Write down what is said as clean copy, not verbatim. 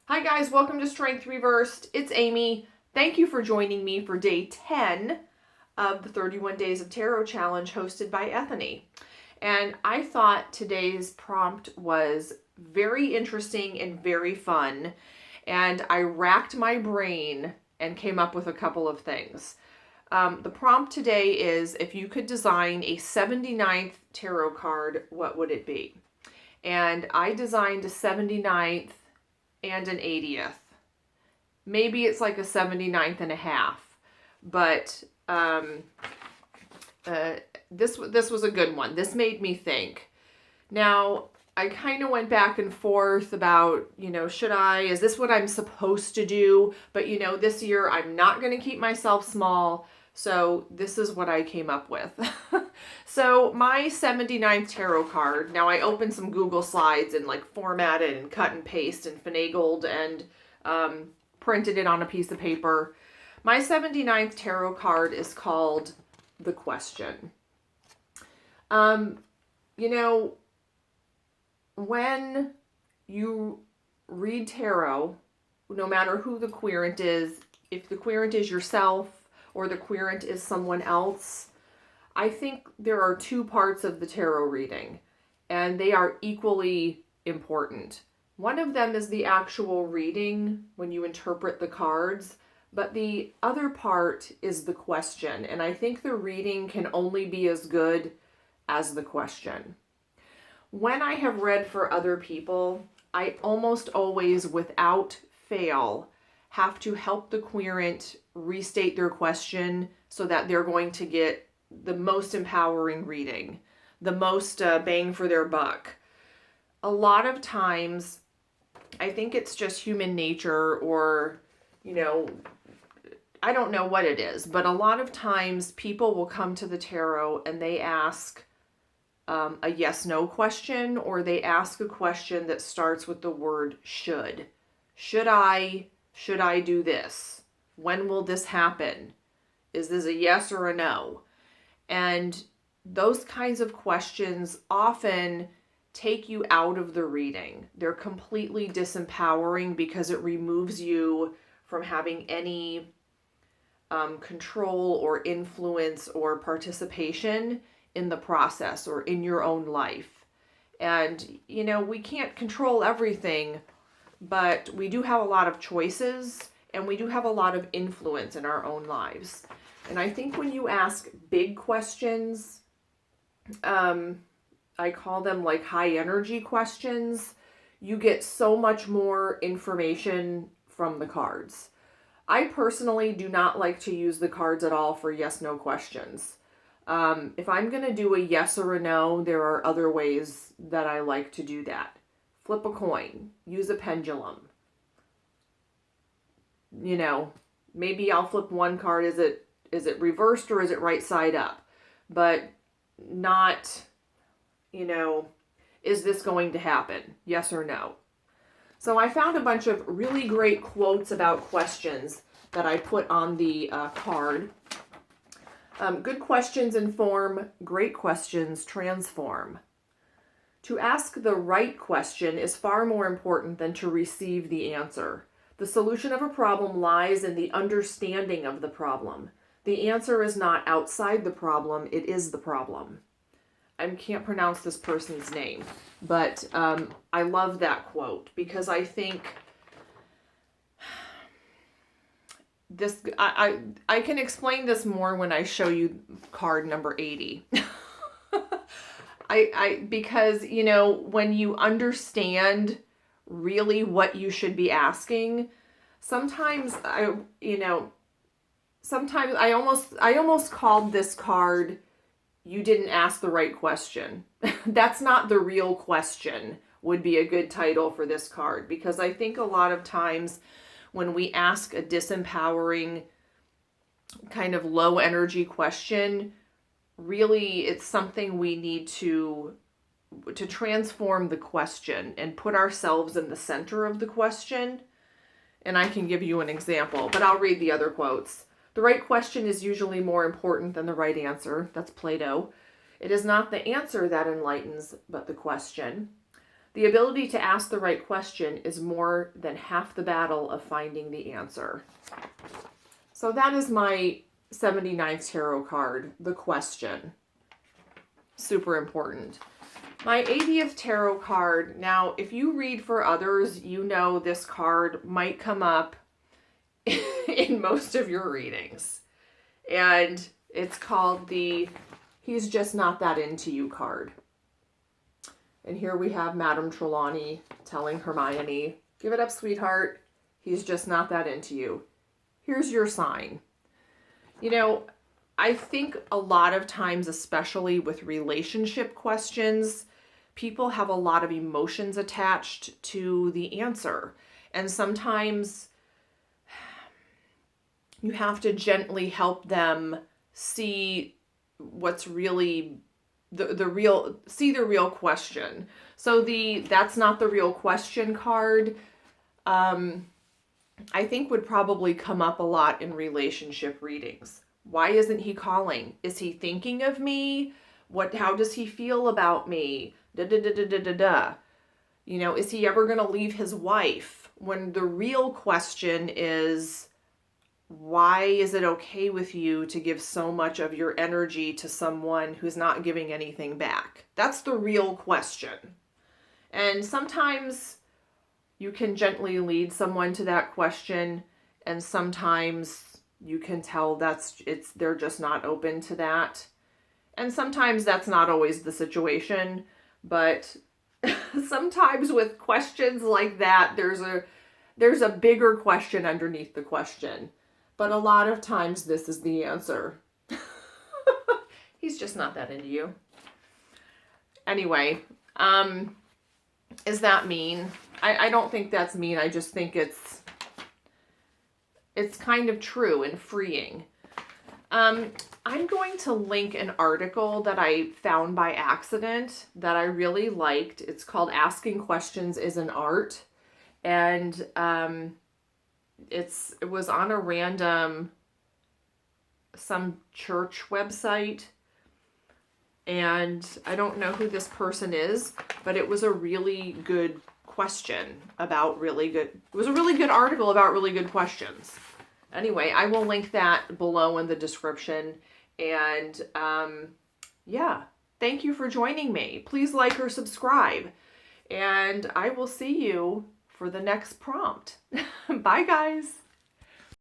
Hi guys, welcome to Strength Reversed. It's Amy. Thank you for joining me for day 10 of the 31 Days of Tarot Challenge hosted by Ethany. And I thought today's prompt was very interesting and very fun. And I racked my brain and came up with a couple of things. The prompt today is, if you could design a 79th tarot card, what would it be? And I designed a 79th and an 80th. Maybe it's like a 79th and a half, but this was a good one. This made me think. Now, I kind of went back and forth about, is this what I'm supposed to do? But, this year I'm not going to keep myself small. So this is what I came up with. So my 79th tarot card, now I opened some Google Slides and formatted and cut and paste and finagled and printed it on a piece of paper. My 79th tarot card is called The Question. When you read tarot, no matter who the querent is, if the querent is yourself or the querent is someone else, I think there are two parts of the tarot reading, and they are equally important. One of them is the actual reading when you interpret the cards, but the other part is the question, and I think the reading can only be as good as the question. When I have read for other people, I almost always, without fail, have to help the querent restate their question so that they're going to get the most empowering reading, the most bang for their buck. A lot of times, I think it's just human nature, or, I don't know what it is, but a lot of times people will come to the tarot and they ask a yes-no question, or they ask a question that starts with the word should. Should I do this? When will this happen? Is this a yes or a no? And those kinds of questions often take you out of the reading. They're completely disempowering because it removes you from having any control or influence or participation in the process or in your own life. And, we can't control everything, but we do have a lot of choices and we do have a lot of influence in our own lives. And I think when you ask big questions, I call them high energy questions, you get so much more information from the cards. I personally do not like to use the cards at all for yes-no questions. If I'm going to do a yes or a no, there are other ways that I like to do that. Flip a coin, use a pendulum. Maybe I'll flip one card. Is it reversed or is it right side up? But not, is this going to happen? Yes or no? So I found a bunch of really great quotes about questions that I put on the card. Good questions inform, great questions transform. To ask the right question is far more important than to receive the answer. The solution of a problem lies in the understanding of the problem. The answer is not outside the problem, it is the problem. I can't pronounce this person's name, but I love that quote because I think this, I can explain this more when I show you card number 80. Because, when you understand really what you should be asking, sometimes I almost called this card, you didn't ask the right question. That's not the real question would be a good title for this card, because I think a lot of times when we ask a disempowering kind of low energy question, really it's something we need to transform the question and put ourselves in the center of the question. And I can give you an example, but I'll read the other quotes. The right question is usually more important than the right answer. That's Plato. It is not the answer that enlightens, but the question. The ability to ask the right question is more than half the battle of finding the answer. So that is my 79th tarot card, the question. Super important. My 80th tarot card. Now, if you read for others, you know this card might come up in most of your readings. And it's called the He's Just Not That Into You card. And here we have Madame Trelawney telling Hermione, give it up, sweetheart. He's just not that into you. Here's your sign. You know, I think a lot of times, especially with relationship questions, people have a lot of emotions attached to the answer. And sometimes you have to gently help them see what's really the real question. So that's not the real question card, I think would probably come up a lot in relationship readings. Why isn't he calling? Is he thinking of me? How does he feel about me? You know, is he ever going to leave his wife? When the real question is, why is it okay with you to give so much of your energy to someone who's not giving anything back? That's the real question. And sometimes you can gently lead someone to that question, and sometimes you can tell they're just not open to that. And sometimes that's not always the situation, but sometimes with questions like that, there's a bigger question underneath the question. But a lot of times this is the answer. He's just not that into you. Anyway, is that mean? I don't think that's mean. I just think it's kind of true and freeing. I'm going to link an article that I found by accident that I really liked. It's called Asking Questions is an Art. And it was on a random some church website, and I don't know who this person is, but it was a really good question about it was a really good article about really good questions. Anyway, I will link that below in the description. And yeah, thank you for joining me. Please like or subscribe, and I will see you for the next prompt. Bye, guys.